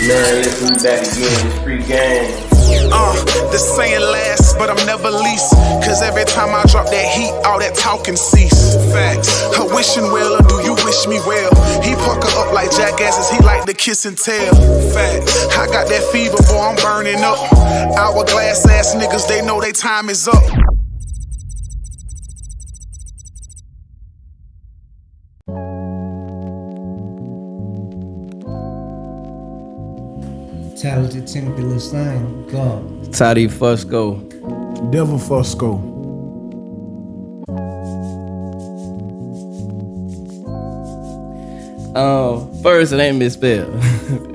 Man, listen, we back again, it's free game. The saying lasts, but I'm never least. Cause every time I drop that heat, all that talking cease. Facts. Her wishing well, or do you wish me well? He pucker up like jackasses, he like to kiss and tell. Facts. I got that fever, boy, I'm burning up. Hourglass ass niggas, they know they time is up. Talented Timothy Lissennn, God. Toddy Fusco. Devil Fusco. First, it ain't misspelled.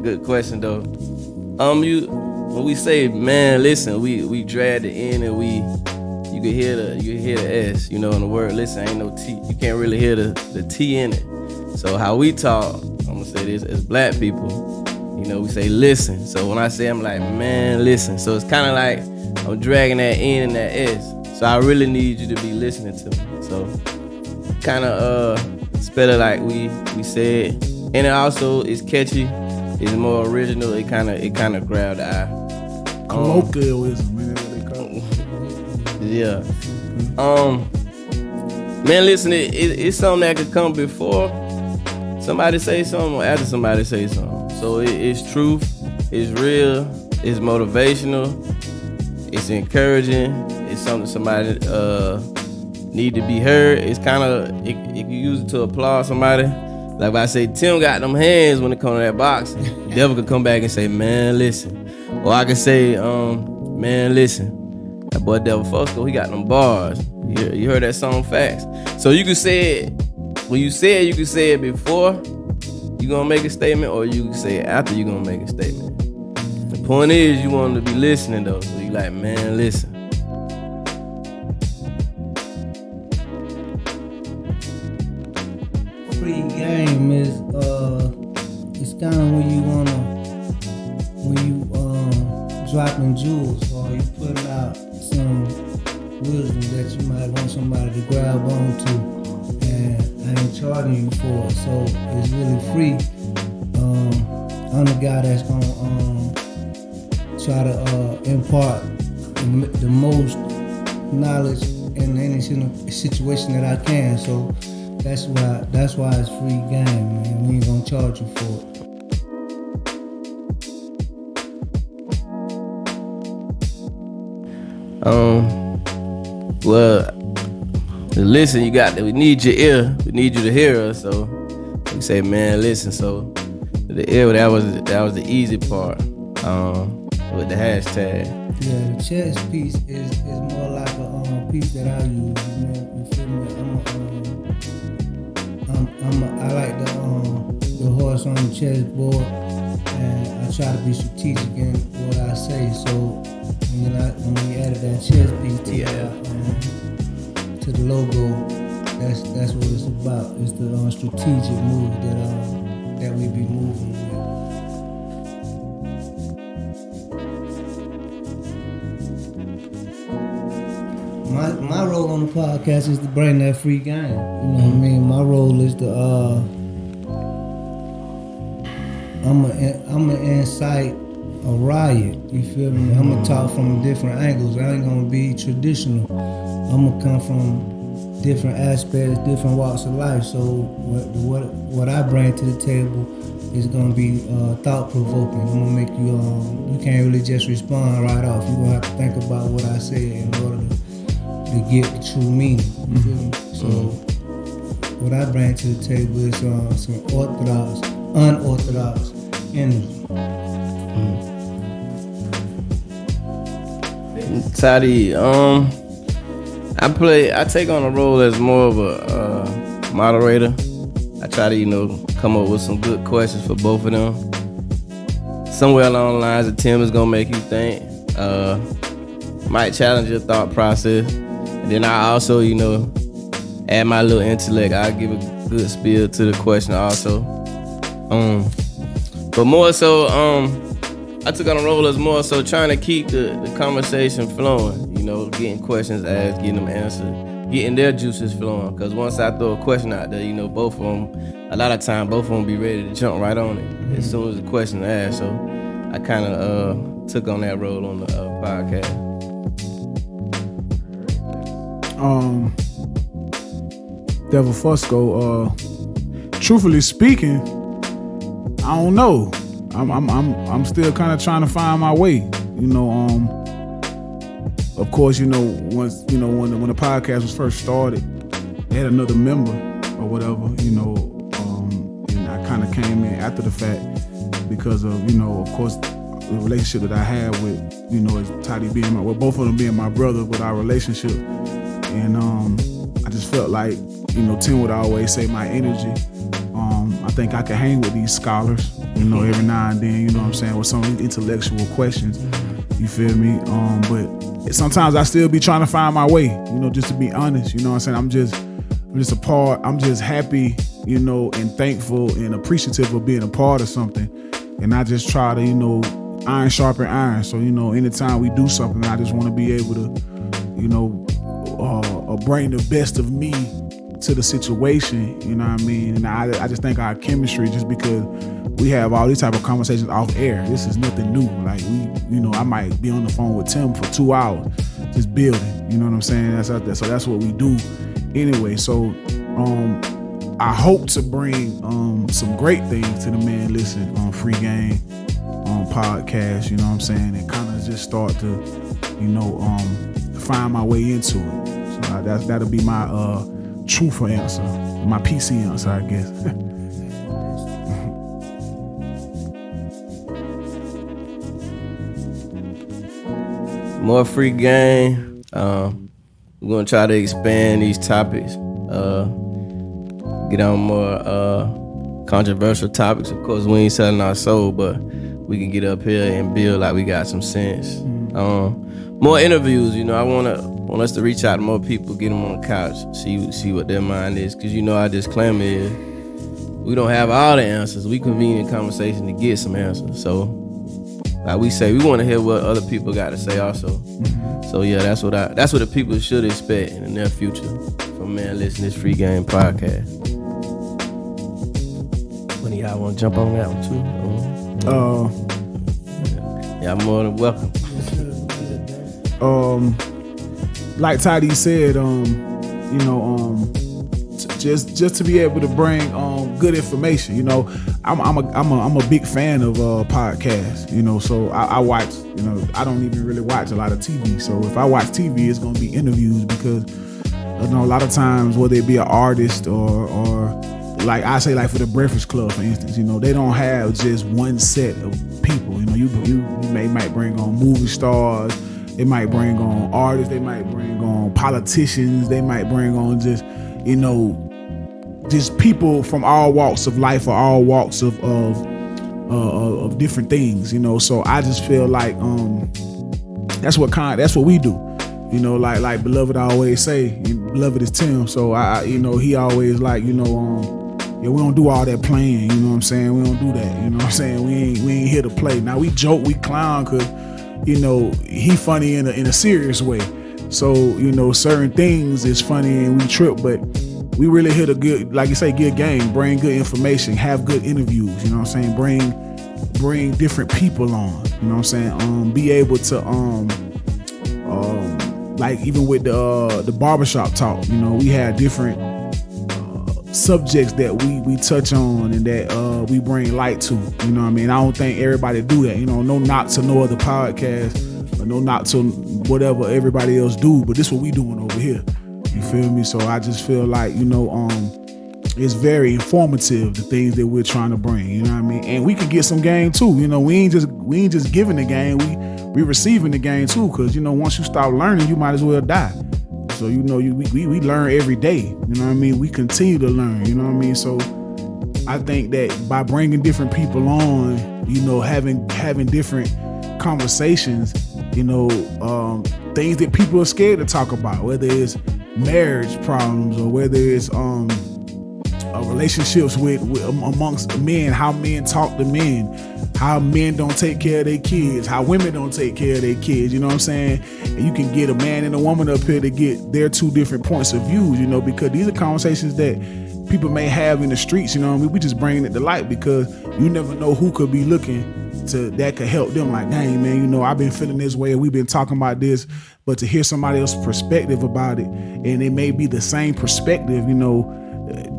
Good question though. When we say man, listen, we drag the N and you can hear the S, you know, in the word listen, ain't no T. You can't really hear the T in it. So how we talk, I'm gonna say this, as black people, you know, we say listen. So when I say, I'm like, man, listen. So it's kind of like I'm dragging that N and that S. So I really need you to be listening to me. So kind of spell it like we said. And it also is catchy. It's more original. It kind of grabbed the eye. Colloquialism, man, what they call it. Yeah. Man, listen, it's something that could come before somebody say something or after somebody say something. So it's truth, it's real, it's motivational, it's encouraging, it's something somebody need to be heard. It's kind of, if you use it to applaud somebody, like if I say, Tim got them hands when it comes to that box, the devil could come back and say, man, listen. Or I could say, man, listen, that boy Devil Fusco, he got them bars. You heard that song Facts. So you can say it, when you say it, you can say it before you gonna make a statement, or you can say it after you gonna make a statement. The point is, you want them to be listening though. So you like, man, listen. Free game is it's kind of when you dropping jewels or you putting out some wisdom that you might want somebody to grab onto, and I ain't charging you for it, so it's really free. I'm the guy that's gonna try to impart the most knowledge in any situation that I can. So that's why it's free game, man. We ain't gonna charge you for it. Well, listen, we need your ear. We need you to hear us. So we say, man, listen. So the ear, that was the easy part with the hashtag. Yeah, the chess piece is more like a piece that I use. You know, you feel me? I like the horse on the chessboard, and I try to be strategic in what I say. So when we added that chess piece to the logo, that's what it's about. It's the strategic move that we be moving with. My role on the podcast is to bring that free game. You know what I mean? My role is to I'm gonna incite a riot. You feel me? I'm gonna talk from different angles. I ain't gonna be traditional. I'm gonna come from different aspects, different walks of life. So what I bring to the table is gonna be thought provoking. I'm gonna make you you can't really just respond right off. You're gonna have to think about what I said in order to get the true meaning. You feel me? So what I bring to the table is some unorthodox energy. Toddy, I take on a role as more of a moderator. I try to, come up with some good questions for both of them. Somewhere along the lines that Tim is gonna make you think. Might challenge your thought process. And then I also, add my little intellect. I'll give a good spiel to the question also. But more so, I took on a role as more so trying to keep the conversation flowing, getting questions asked, getting them answered, getting their juices flowing. Because once I throw a question out there, both of them, a lot of time, both of them be ready to jump right on it. as soon as the question asked. So I kind of took on that role on the podcast. Devil Fusco, truthfully speaking, I don't know. I'm still kind of trying to find my way. You know, of course, you know, once, you know, when the podcast was first started, they had another member or whatever, you know, and I kind of came in after the fact because of, you know, of course, the relationship that I had with, you know, as Toddy being both of them being my brother with our relationship. And I just felt like, you know, Tim would always say my energy. I think I could hang with these scholars, you know, every now and then, you know what I'm saying, with some intellectual questions, you feel me? But sometimes I still be trying to find my way, you know, just to be honest, you know what I'm saying? I'm just happy, you know, and thankful and appreciative of being a part of something. And I just try to, you know, iron sharpen iron. So, you know, anytime we do something, I just want to be able to, you know, bring the best of me to the situation, you know what I mean? And I just think our chemistry, just because we have all these type of conversations off air, this is nothing new. Like we, you know, I might be on the phone with Tim for 2 hours just building, you know what I'm saying? So that's what we do anyway. So I hope to bring some great things to the Mannn Lissennn on Free Game podcast, you know what I'm saying? And kind of just start to, you know, find my way into it. So that'll be my truthful answer, my PC answer, I guess. More free game. We're gonna try to expand these topics. Get on more controversial topics. Of course, we ain't selling our soul, but we can get up here and build like we got some sense. More interviews. You know, I want us to reach out to more people, get them on the couch, see what their mind is. Cause you know our disclaimer is we don't have all the answers. We convene in conversation to get some answers. So, like we say, we want to hear what other people got to say also. So yeah, that's what the people should expect in the near future from Mannn Lissennn, this Free Game podcast. When y'all want to jump on that one too? Y'all more than welcome. Like Toddy said, you know, just to be able to bring good information. You know, I'm a big fan of podcasts. You know, so I watch. You know, I don't even really watch a lot of TV. So if I watch TV, it's gonna be interviews because you know a lot of times whether it be an artist or like I say, like for the Breakfast Club, for instance, you know, they don't have just one set of people. You know, you might bring on movie stars. They might bring on artists, they might bring on politicians, they might bring on just, you know, just people from all walks of life or all walks of different things, you know. So I just feel like that's what we do. You know, like Beloved always say, Beloved is Tim. So I you know, he always like, you know, yeah, we don't do all that playing, you know what I'm saying? We don't do that, you know what I'm saying? We ain't here to play. Now we joke, we clown, cause you know, he funny in a serious way. So, you know, certain things is funny and we trip, but we really hit a good, like you say, good game, bring good information, have good interviews, you know what I'm saying? Bring different people on, you know what I'm saying? Be able to, like even with the barbershop talk, you know, we had different subjects that we touch on and that we bring light to, you know what I mean? I don't think everybody do that, you know, no knock to no other podcast or no knock to whatever everybody else do, but this what we doing over here, you feel me? So I just feel like, you know, it's very informative, the things that we're trying to bring, you know what I mean? And we can get some game too, you know, we ain't just giving the game, we receiving the game too, because, you know, once you stop learning, you might as well die. So, you know, we learn every day, you know what I mean? We continue to learn, you know what I mean? So I think that by bringing different people on, you know, having different conversations, you know, things that people are scared to talk about, whether it's marriage problems or whether it's relationships with amongst men, how men talk to men, how men don't take care of their kids, how women don't take care of their kids, you know what I'm saying? And you can get a man and a woman up here to get their two different points of view, you know, because these are conversations that people may have in the streets, you know what I mean? We just bringing it to light because you never know who could be looking that could help them. Like, dang, man, you know, I've been feeling this way, we've been talking about this, but to hear somebody else's perspective about it, and it may be the same perspective, you know,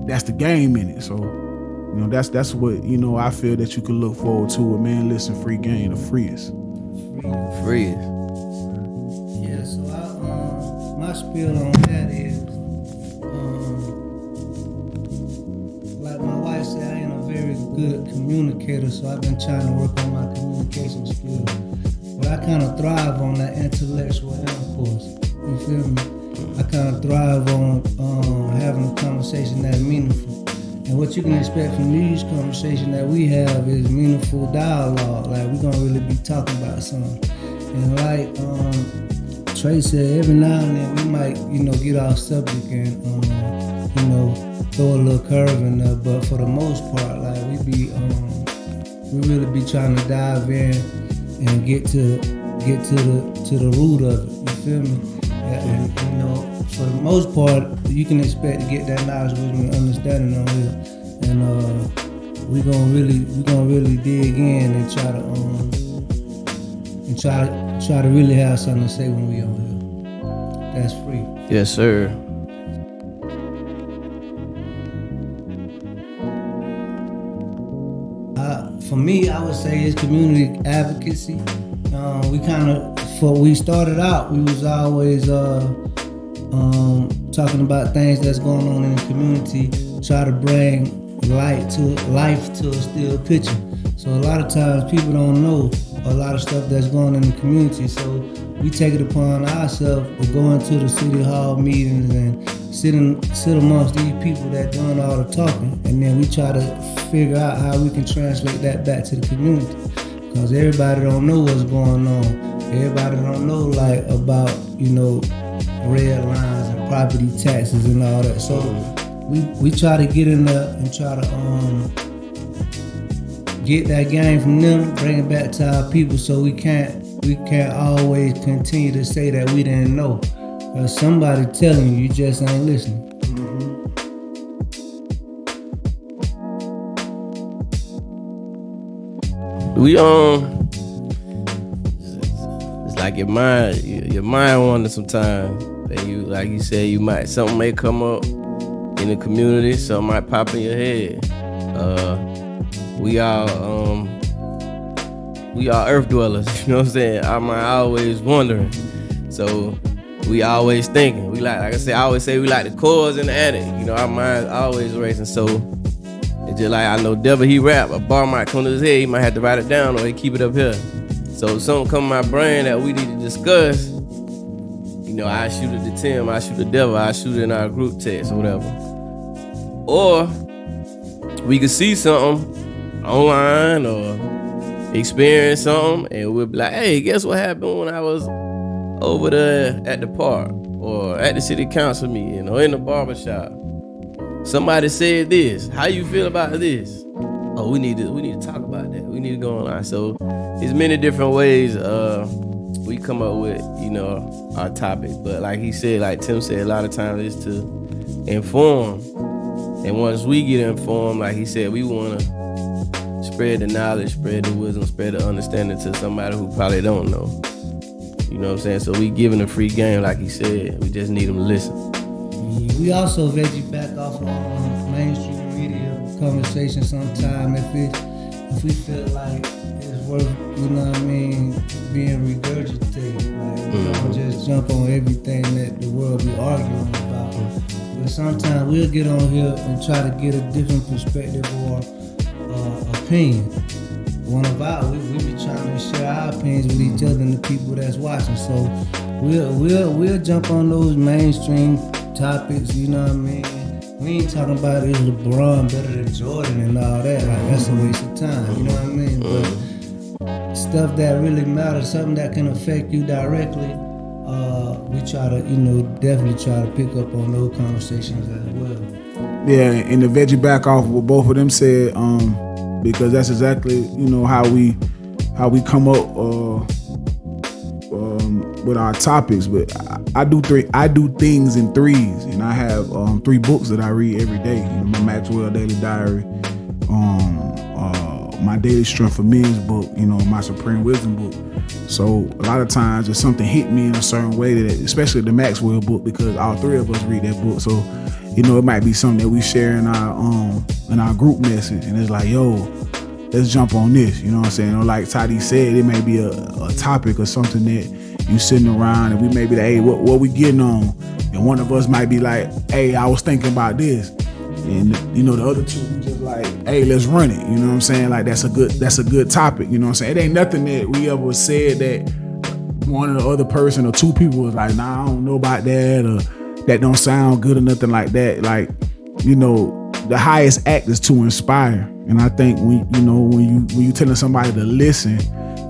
that's the game in it. So, you know, that's what, you know, I feel that you can look forward to with Mannn Lissennn Free Game, the freest. Freest. Yeah, so my spiel on that is, like my wife said, I ain't a very good communicator, so I've been trying to work on my communication skills. But I kind of thrive on that intellectual intercourse. You feel me? I kind of thrive on having a conversation that's meaningful. And what you can expect from these conversations that we have is meaningful dialogue. Like, we're gonna really be talking about something. And like Trey said, every now and then we might, you know, get off subject and, you know, throw a little curve in there. But for the most part, like, we really be trying to dive in and get to the root of it. You feel me? And you know, for the most part, you can expect to get that knowledge, wisdom, and understanding on here. And we gonna really dig in and try to really have something to say when we on here. That's free. Yes, sir. For me, I would say it's community advocacy. We started out, we was always talking about things that's going on in the community, try to bring life to a still picture. So a lot of times people don't know a lot of stuff that's going on in the community. So we take it upon ourselves to go into the city hall meetings and sit amongst these people that doing all the talking, and then we try to figure out how we can translate that back to the community. Because everybody don't know what's going on. Everybody don't know like about, you know, red lines and property taxes and all that. So we try to get in there and try to get that game from them, bring it back to our people, so we can't always continue to say that we didn't know. Because somebody telling you, you just ain't listening. We it's like your mind wanders sometimes. And you, like you said, something may come up in the community, something might pop in your head. We are earth dwellers, you know what I'm saying? Our mind always wondering. So we always thinking. We like I said, I always say we like the chords in the attic. You know, our mind's always racing. So it's just like, I know Devil, he rap, a bar might come to his head, he might have to write it down or he keep it up here. So if something come in my brain that we need to discuss, you know, I shoot it to Tim, I shoot the Devil, I shoot it in our group text or whatever. Or we could see something online or experience something and we'll be like, hey, guess what happened when I was over there at the park or at the city council meeting or in the barbershop? Somebody said this. How you feel about this? Oh, we need to talk about that. We need to go online. So there's many different ways we come up with, you know, our topic. But like he said, like Tim said, a lot of times it's to inform. And once we get informed, like he said, we want to spread the knowledge, spread the wisdom, spread the understanding to somebody who probably don't know. You know what I'm saying? So we giving a free game, like he said. We just need them to listen. We also veggie back off on mainstream media conversation sometime if we feel like it's worth, you know what I mean, being regurgitated. Like, we don't just jump on everything that the world be arguing about. But sometimes we'll get on here and try to get a different perspective or opinion. We be trying to share our opinions with each other and the people that's watching. So we'll jump on those mainstream topics, you know what I mean? We ain't talking about is LeBron better than Jordan and all that. Like, that's a waste of time, you know what I mean? But stuff that really matters, something that can affect you directly, we try to, you know, definitely try to pick up on those conversations as well. Yeah, and the veggie back off what both of them said, because that's exactly, you know, how we come up with our topics, but I do things in threes, and I have 3 books that I read every day. You know, my Maxwell Daily Diary, my Daily Strength for Men's book, you know, my Supreme Wisdom book. So a lot of times if something hit me in a certain way, that especially the Maxwell book, because all 3 of us read that book. So, you know, it might be something that we share in our group message, and it's like, yo, let's jump on this. You know what I'm saying? Or like Tadi said, it may be a topic or something that you sitting around and we may be like, hey, what we getting on? And one of us might be like, hey, I was thinking about this. And you know, the other 2 just like, hey, let's run it. You know what I'm saying? Like that's a good topic. You know what I'm saying? It ain't nothing that we ever said that one or the other person or 2 people was like, nah, I don't know about that, or that don't sound good or nothing like that. Like, you know, the highest act is to inspire. And I think when you telling somebody to listen,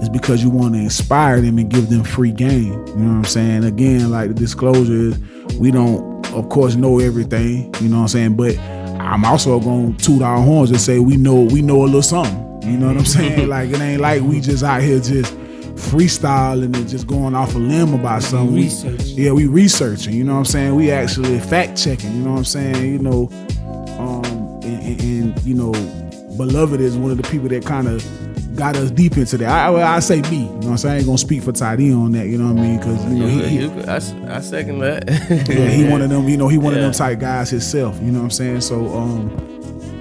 it's because you want to inspire them and give them free game. You know what I'm saying? Again, like the disclosure is, we don't, of course, know everything. You know what I'm saying? But I'm also gonna toot our horns and say we know a little something. You know what I'm saying? Like it ain't like we just out here just freestyling and just going off a limb about something. We researching. You know what I'm saying? We actually fact checking. You know what I'm saying? You know, and you know, Beloved is one of the people that kind of got us deep into that. I say me. You know what I'm saying? I ain't gonna speak for Tadi on that. You know what I mean? Because you know I second that. Yeah, he one of them. You know, he one of them type guys himself. You know what I'm saying? So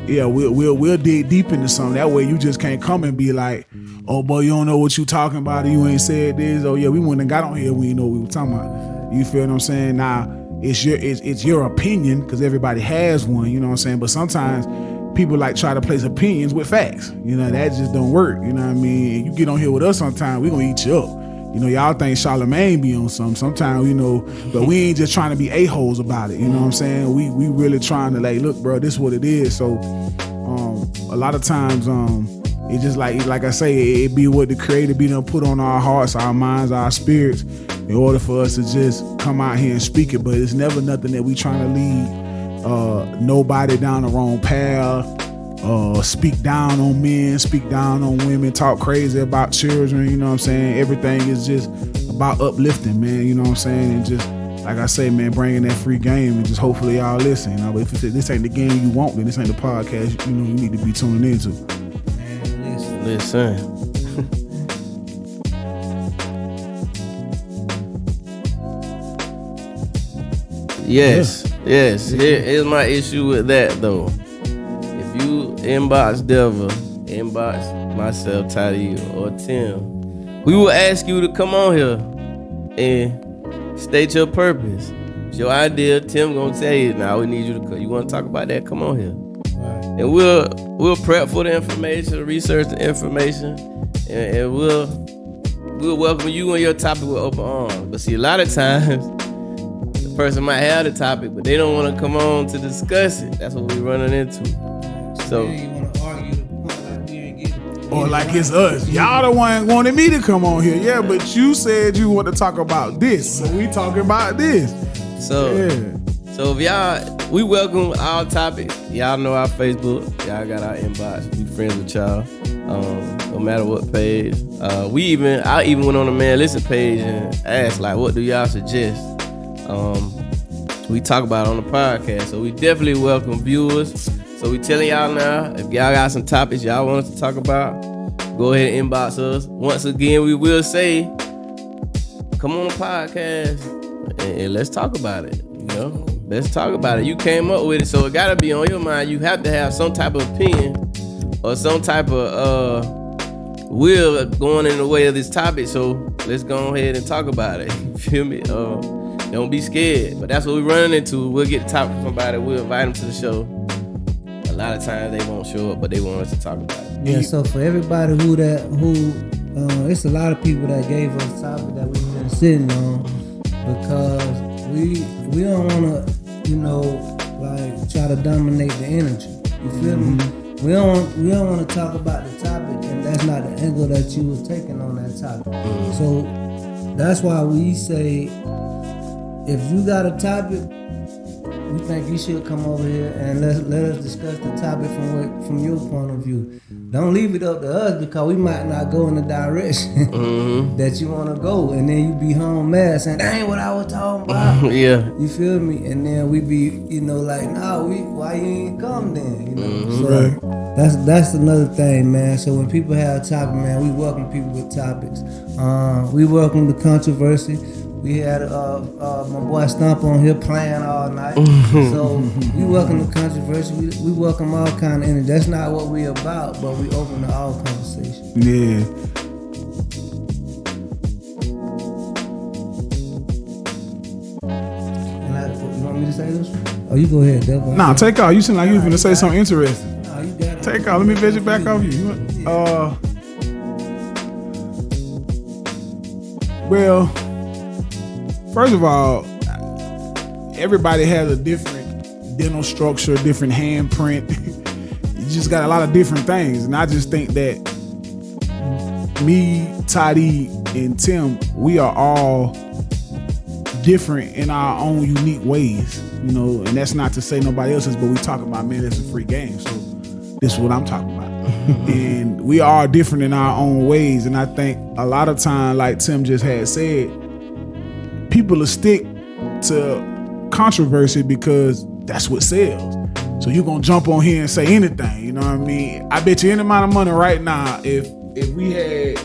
yeah, we'll dig deep into something. That way, you just can't come and be like, oh boy, you don't know what you talking about. Or you ain't said this. Oh yeah, we wouldn't have got on here. We didn't know what we were talking about. You feel what I'm saying? Now it's your opinion because everybody has one. You know what I'm saying? But sometimes people like try to place opinions with facts. You know, that just don't work. You know what I mean? You get on here with us sometime, we gonna eat you up. You know, y'all think Charlamagne be on something. Sometimes, you know, but we ain't just trying to be a-holes about it. You know what I'm saying? We really trying to like, look, bro, this is what it is. So a lot of times it just like I say, it be what the Creator be done put on our hearts, our minds, our spirits in order for us to just come out here and speak it. But it's never nothing that we trying to lead nobody down the wrong path, speak down on men, speak down on women, talk crazy about children. You know what I'm saying? Everything is just about uplifting, man. You know what I'm saying? And just like I say, man, bringing that free game, and just hopefully y'all listen. You know, but if this ain't the game you want, then this ain't the podcast. You know, you need to be tuning into. Listen. Yes. Here's my issue with that though. If you inbox Devil, inbox myself, Tadi, or Tim, we will ask you to come on here and state your purpose. It's your idea. Tim gonna tell you, now we need you to come. You want to talk about that? Come on here. Right. And we'll prep for the information, research the information, and we'll welcome you and your topic with open arms. But see, a lot of times person might have the topic, but they don't want to come on to discuss it. That's what we're running into. So you want to argue the point like we ain't getting. Or like it's us. Y'all the one wanted me to come on here. Yeah, but you said you want to talk about this, so we talking about this. So if y'all, we welcome all topics. Y'all know our Facebook. Y'all got our inbox. We friends with y'all. No matter what page. I even went on the Mannn Lissennn page and asked like, what do y'all suggest? We talk about it on the podcast, so we definitely welcome viewers. So we telling y'all now, if y'all got some topics y'all want us to talk about, go ahead and inbox us. Once again, we will say, come on the podcast and let's talk about it. You know, let's talk about it. You came up with it, so it gotta be on your mind. You have to have some type of opinion or some type of will going in the way of this topic. So let's go ahead and talk about it. You feel me? Don't be scared. But that's what we're running into. We'll get the topic from somebody. We'll invite them to the show. A lot of times they won't show up, but they want us to talk about it. Yeah, so for everybody who it's a lot of people that gave us topic that we've been sitting on, because we don't want to, you know, like try to dominate the energy. You feel me? We don't want to talk about the topic, and that's not the angle that you was taking on that topic. So that's why we say, if you got a topic, we think you should come over here and let us discuss the topic from your point of view. Don't leave it up to us because we might not go in the direction that you want to go, and then you be home mad saying, "That ain't what I was talking about." Yeah. You feel me? And then we be, like, "Nah, why you ain't come then?" So that's another thing, man. So when people have topics, man, we welcome people with topics. We welcome the controversy. We had my boy Stomp on here playing all night. So we welcome the controversy. We welcome all kind of energy. That's not what we about, but we open to all conversation. Yeah. You want me to say this? Oh, you go ahead, Devil. Nah, take off. You seem like you was gonna say something interesting. Nah, you got it. Take off. Let me veg it back off you. Well, first of all, everybody has a different dental structure, different handprint. You just got a lot of different things. And I just think that me, Toddy, and Tim, we are all different in our own unique ways. And that's not to say nobody else is, but we talk about, man, it's a free game. So this is what I'm talking about. And we are different in our own ways. And I think a lot of time, like Tim just had said, people will stick to controversy because that's what sells. So you're gonna jump on here and say anything, you know what I mean? I bet you any amount of money right now, if we had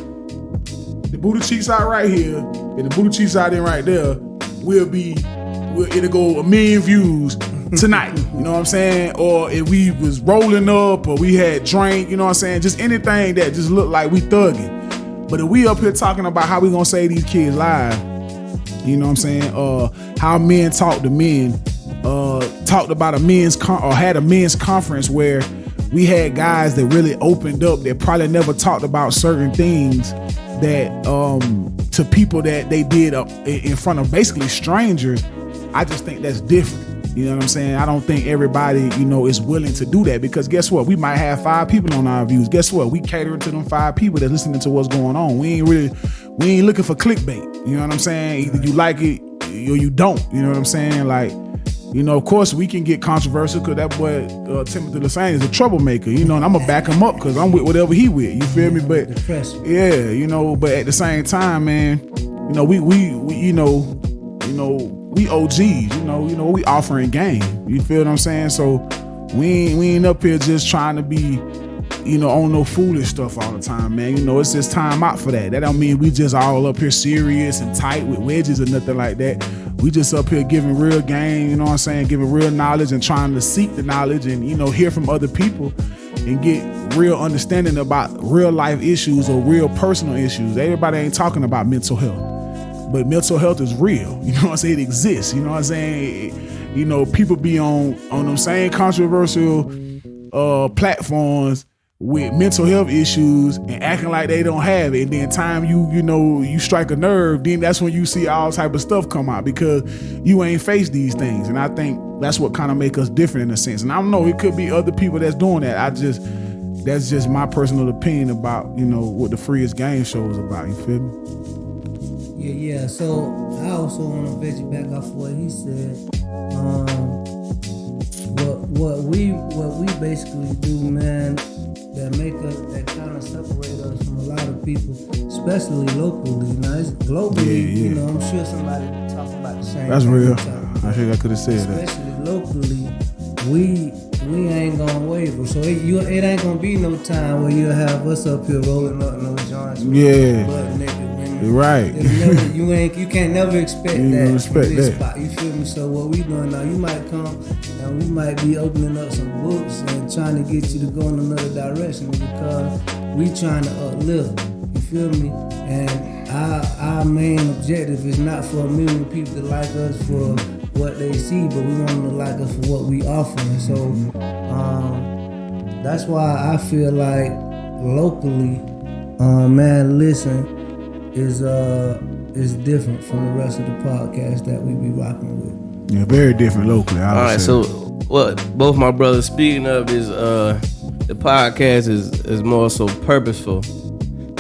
the booty cheeks out right here and the booty cheeks out in right there, it'll go 1 million views tonight, you know what I'm saying? Or if we was rolling up or we had drink, you know what I'm saying? Just anything that just looked like we thugging. But if we up here talking about how we gonna save these kids' lives, you know what I'm saying? How men talk to men, talked about had a men's conference where we had guys that really opened up that probably never talked about certain things that to people that they did in front of basically strangers. I just think that's different. You know what I'm saying? I don't think everybody, is willing to do that because guess what? We might have 5 people on our views. Guess what? We catering to them 5 people that's listening to what's going on. We ain't looking for clickbait. You know what I'm saying? Either you like it or you don't. You know what I'm saying? Like, of course we can get controversial because that boy Timothy Lissennn is a troublemaker. And I'm gonna back him up because I'm with whatever he with. You feel me? But yeah, but at the same time, man, we OGs. We offering game. You feel what I'm saying? So we ain't up here just trying to be, on no foolish stuff all the time, man. It's just time out for that. That don't mean we just all up here serious and tight with wedges or nothing like that. We just up here giving real game, giving real knowledge and trying to seek the knowledge and, hear from other people and get real understanding about real life issues or real personal issues. Everybody ain't talking about mental health, but mental health is real. It exists. People be on them same controversial platforms with mental health issues and acting like they don't have it, and then time you strike a nerve, then that's when you see all type of stuff come out because you ain't faced these things. And I think that's what kind of make us different in a sense. And I don't know, it could be other people that's doing that. That's just my personal opinion about what the Freest Game show is about. You feel me? Yeah. So I also want to bet you back off what he said. What we basically do, man, that make us, that kind of separate us from a lot of people, especially locally. Now, it's globally, Yeah. I'm sure somebody talking about the same. That's thing real. we're talking about. I think I could have said that. Especially locally, we ain't gonna waver. So it ain't gonna be no time where you'll have us up here rolling up no joints. Yeah. Butt naked women. You're right. You can't never expect You that respect from this that. spot. You feel me? So what we doing now, you might come and we might be opening up some books and trying to get you to go in another direction because we trying to uplift. You feel me? And our main objective is not for 1 million people to like us for what they see, but we want them to like us for what we offering. So that's why I feel like locally, Mannn Lissennn is different from the rest of the podcasts that we be rocking with. Yeah, very different locally. All right, so what both my brothers speaking of is the podcast is more so purposeful.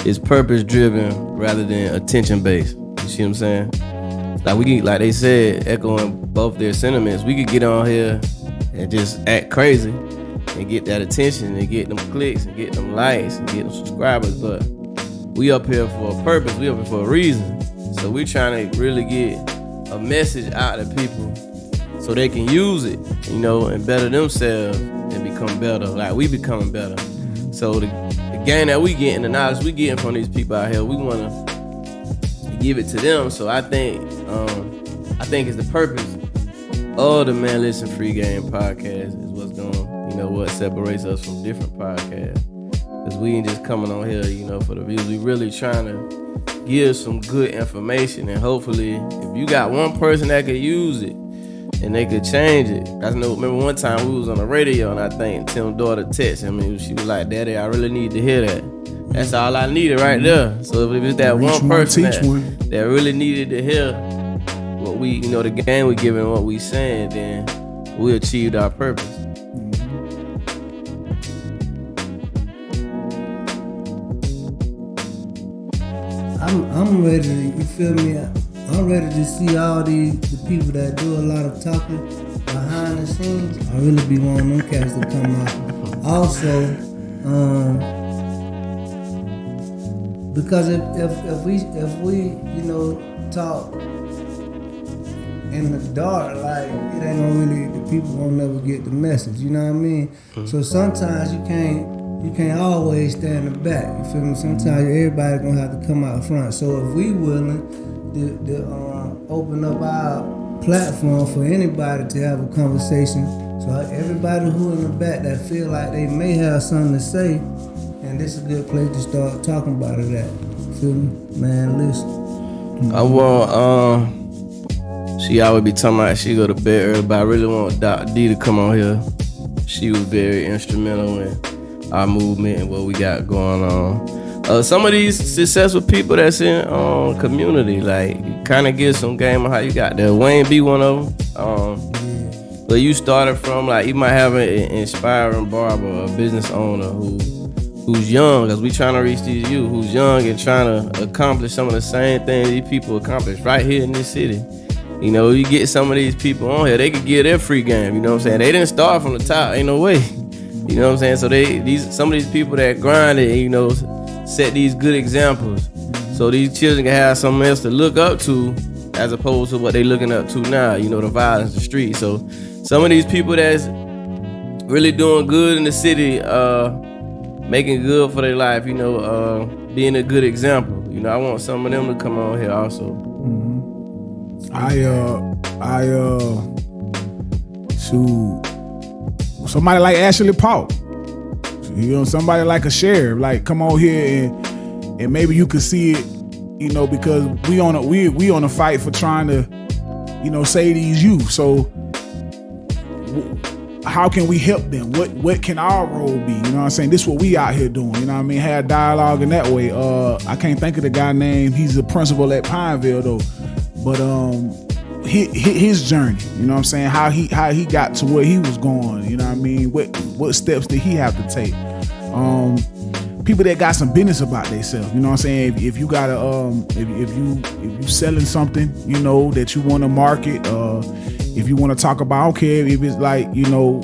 It's purpose driven rather than attention based. You see what I'm saying? like they said, echoing both their sentiments, we could get on here and just act crazy and get that attention and get them clicks and get them likes and get them subscribers, but we up here for a purpose, we up here for a reason. So we trying to really get a message out to people so they can use it, you know, and better themselves and become better, like we becoming better. So the game that we getting, the knowledge we getting from these people out here, we want to give it to them. So I think it's the purpose of the Mannn Lissennn Free Game podcast is what's going, you know, what separates us from different podcasts. Because we ain't just coming on here, you know, for the views. We really trying to give some good information, and hopefully if you got one person that could use it and they could change it. Remember one time we was on the radio and I think Tim's daughter texted me. She was like, "Daddy, I really need to hear that." That's all I needed right there. So if it's that one person that really needed to hear what we, you know, the game we giving, what we saying, then we achieved our purpose. I'm ready to, you feel me? I'm ready to see all the people that do a lot of talking behind the scenes. I really be wanting them cats to come out. Also, because if we you know talk in the dark, like it ain't gonna really, the people won't never get the message. You know what I mean? So sometimes you can't always stay in the back. You feel me? Sometimes everybody gonna have to come out front. So if we willing to open up our platform for anybody to have a conversation, so everybody who in the back that feel like they may have something to say, and this is a good place to start talking about it at. Feel me? Mannn Lissennn. I want she always be talking about she go to bed early, but I really want Dr. D to come on here. She was very instrumental in our movement and what we got going on. Some of these successful people that's in community, like you kind of get some game on how you got there. Wayne be one of them. Where you started from, like you might have an inspiring barber, a business owner who's young, because we trying to reach these youth who's young and trying to accomplish some of the same things these people accomplish right here in this city. You know, you get some of these people on here, they could get their free game, you know what I'm saying? They didn't start from the top, ain't no way. You know what I'm saying? So some of these people that grinded, you know, set these good examples. So these children can have something else to look up to as opposed to what they looking up to now, you know, the violence, the street. So some of these people that's really doing good in the city, making good for their life, you know, being a good example. You know, I want some of them to come on here also. Somebody like Ashley Paul, you know, somebody like a sheriff, like come on here and maybe you could see it, you know, because we on a fight for trying to, you know, save these youth. So how can we help them? What can our role be? You know what I'm saying? This is what we out here doing. You know what I mean? Have dialogue in that way. I can't think of the guy name. He's a principal at Pineville though. But his journey, you know what I'm saying? How he got to where he was going, you know what I mean? What steps did he have to take? People that got some business about themselves, you know what I'm saying? If you got if you selling something, you know, that you want to market, if you want to talk about, I don't care if it's like, you know,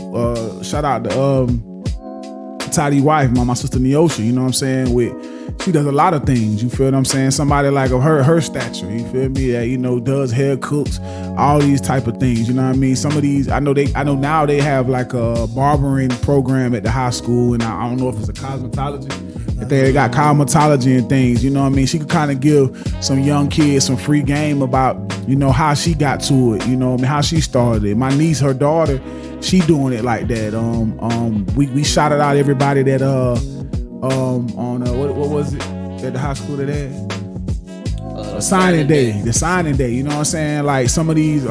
shout out to Tidy's wife, my sister Neosha, you know what I'm saying? She does a lot of things, you feel what I'm saying? Somebody like of her stature, you feel me? That, you know, does hair, cooks, all these type of things, you know what I mean? Some of these, I know now they have like a barbering program at the high school, and I don't know if it's a cosmetology, but they got cosmetology and things, you know what I mean? She could kind of give some young kids some free game about, you know, how she got to it, you know what I mean? How she started it. My niece, her daughter, she doing it like that. We shouted out everybody that on what was it at the high school today? Signing day. The signing day. You know what I'm saying? Like some of these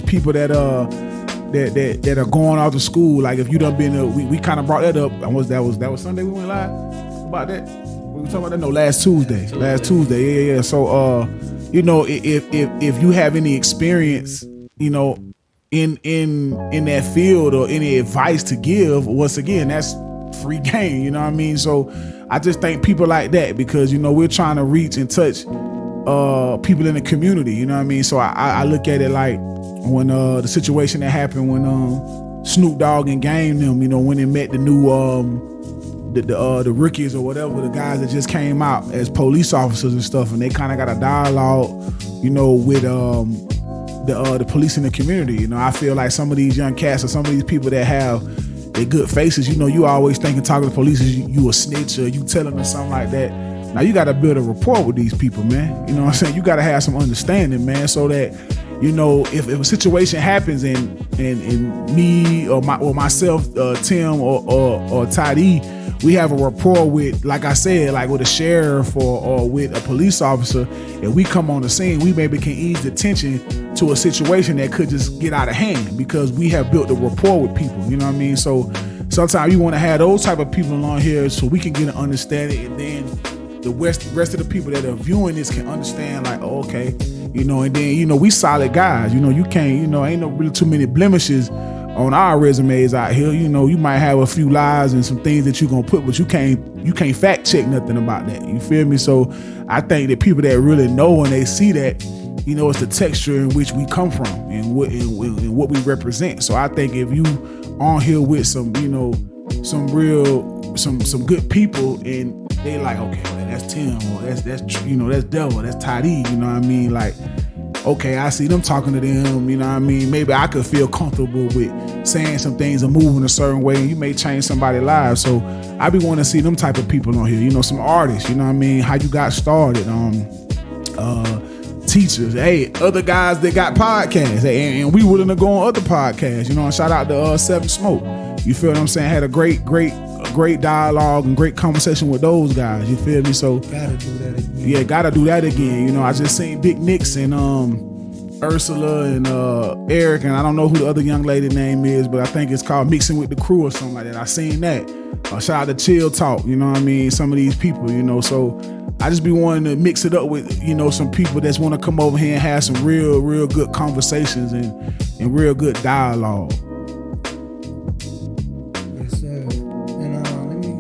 people that are going off to school. Like if you done been, we kind of brought that up. That was Sunday we went live about that. We were talking about that. No, last Tuesday. Last Tuesday. Yeah. So you know, if you have any experience, you know, in that field or any advice to give, once again, that's free game, you know what I mean? So I just think people like that, because, you know, we're trying to reach and touch people in the community, you know what I mean? So I look at it like when the situation that happened when Snoop Dogg and Game them, you know, when they met the new the rookies or whatever, the guys that just came out as police officers and stuff, and they kind of got a dialogue, you know, with the police in the community. You know, I feel like some of these young cats or some of these people that have their good faces, you know, you always thinking talking to police is you a snitch or you telling them something like that. Now you got to build a rapport with these people, man. You know what I'm saying? You got to have some understanding, man, so that, you know, if a situation happens and me or myself, Tim or Toddy, we have a rapport with, like I said, like with a sheriff or with a police officer, and we come on the scene, we maybe can ease the tension to a situation that could just get out of hand because we have built a rapport with people, you know what I mean? So sometimes you want to have those type of people along here so we can get an understanding, and then the rest of the people that are viewing this can understand, like, oh, okay, you know, and then, you know, we solid guys, you know, you can't, you know, ain't no really too many blemishes on our resumes out here. You know, you might have a few lies and some things that you're gonna put, but you can't fact check nothing about that. You feel me? So I think that people that really know when they see that, you know, it's the texture in which we come from and what we represent. So I think if you on here with some, you know, some good people and they like, okay, well, that's Tim, or that's you know, that's Devil, that's Toddy, you know what I mean? Like, okay, I see them talking to them, you know what I mean? Maybe I could feel comfortable with saying some things or moving a certain way, and you may change somebody's life. So I be wanting to see them type of people on here, you know, some artists, you know what I mean? How you got started, teachers, hey, other guys that got podcasts, and we willing to go on other podcasts, you know, and shout out to Seven Smoke. You feel what I'm saying? Had a great dialogue and great conversation with those guys. You feel me? So Gotta do that again. Yeah, gotta do that again. You know, I just seen Big Nicks and Ursula and Eric, and I don't know who the other young lady name is, but I think it's called Mixing with the Crew or something like that. I seen that. Shout out to Chill Talk, you know what I mean? Some of these people, you know, so I just be wanting to mix it up with, you know, some people that's want to come over here and have some real good conversations and real good dialogue. Yes, sir. And let me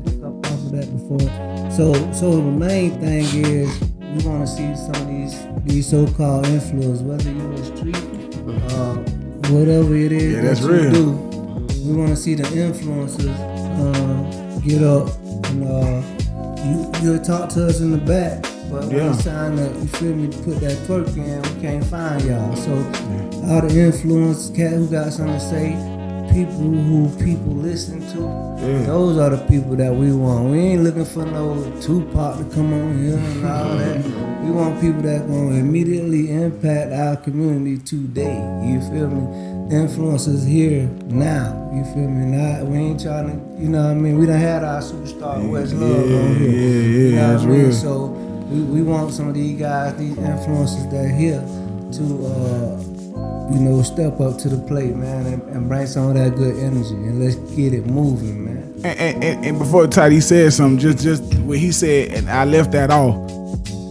pick up off of that before. So the main thing is we want to see some of these so-called influencers, whether you're a street, whatever it is that's that real. you do. We want to see the influencers get up and you'll talk to us in the back, but when it's time to, you feel me, put that twerk in, we can't find y'all. So all the influencers, cat who got something to say, people who people listen to, those are the people that we want. We ain't looking for no Tupac to come on here and all that. We want people that gonna immediately impact our community today. You feel me? Influencers here now. You feel me? Now we ain't trying to, you know what I mean? We done had our superstar West Love on here. You know what I mean? So we want some of these guys, these influencers that are here to you know, step up to the plate, man, and bring some of that good energy, and let's get it moving, man. And before Toddy said something, just what he said, and I left that off,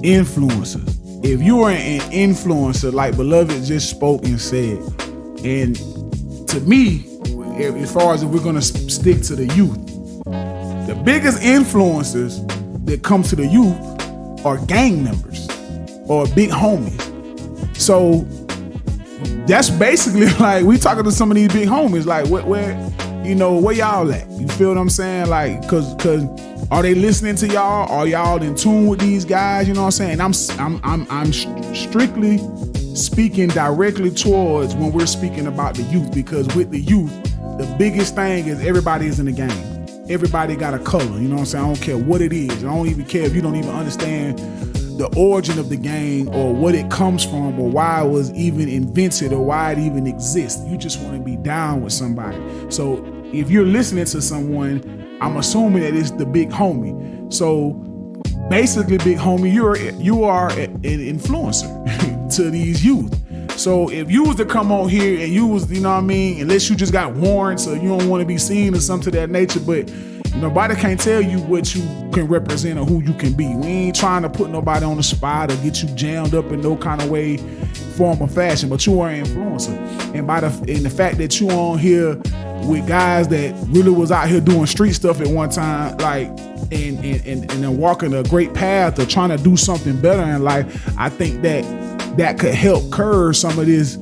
influencers. If you are an influencer, like Beloved just spoke and said, and to me, as far as if we're gonna stick to the youth, the biggest influencers that come to the youth are gang members or big homies. So that's basically like we talking to some of these big homies, like where you know, where y'all at? You feel what I'm saying? Like, cause are they listening to y'all? Are y'all in tune with these guys? You know what I'm saying? I'm strictly speaking directly towards when we're speaking about the youth, because with the youth, the biggest thing is everybody is in the game. Everybody got a color. You know what I'm saying? I don't care what it is. I don't even care if you don't even understand the origin of the game or what it comes from or why it was even invented or why it even exists. You just want to be down with somebody. So if you're listening to someone, I'm assuming that it's the big homie. So basically, big homie, you are an influencer to these youth. So if you was to come on here and you was, you know what I mean, unless you just got warrants or you don't want to be seen or something to that nature, but Nobody can't tell you what you can represent or who you can be. We ain't trying to put nobody on the spot or get you jammed up in no kind of way, form or fashion, but you are an influencer. And the fact that you on here with guys that really was out here doing street stuff at one time, like, and then walking a great path of trying to do something better in life, I think that could help curb some of this,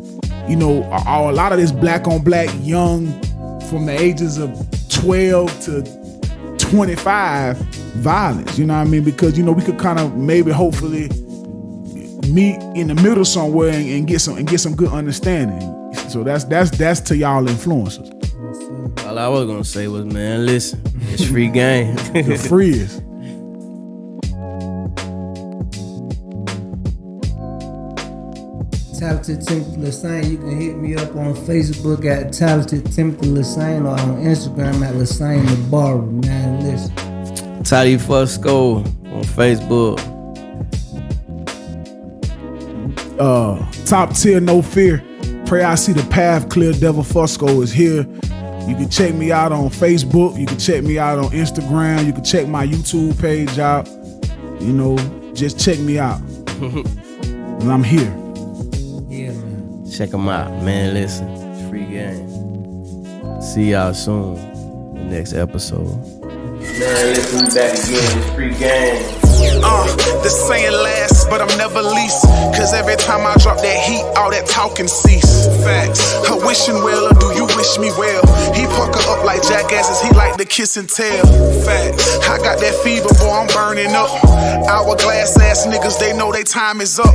you know, a lot of this black on black young from the ages of 12 to 25 violence, you know what I mean? Because, you know, we could kind of maybe hopefully meet in the middle somewhere and get some good understanding. So that's to y'all influencers. All I was gonna say was, man, listen, it's free game. The freest. Talented Timothy Lissennn. You can hit me up on Facebook at Talented Timothy Lissennn or on Instagram at Lissennn the Barber. Man, listen. Toddy Fusco on Facebook. Top tier, no fear. Pray I see the path clear. Devil Fusco is here. You can check me out on Facebook. You can check me out on Instagram. You can check my YouTube page out. You know, just check me out. And I'm here. Yeah, man. Check them out, man. Listen, it's free game. See y'all soon. The next episode. Man, listen, we back again. It's free game. The saying lasts, but I'm never least. Cause every time I drop that heat, all that talking cease. Facts. Her wishing well, or do you wish me well? He pucker up like jackasses, he like to kiss and tell. Facts. I got that fever, boy, I'm burning up. Hourglass ass niggas, they know they time is up.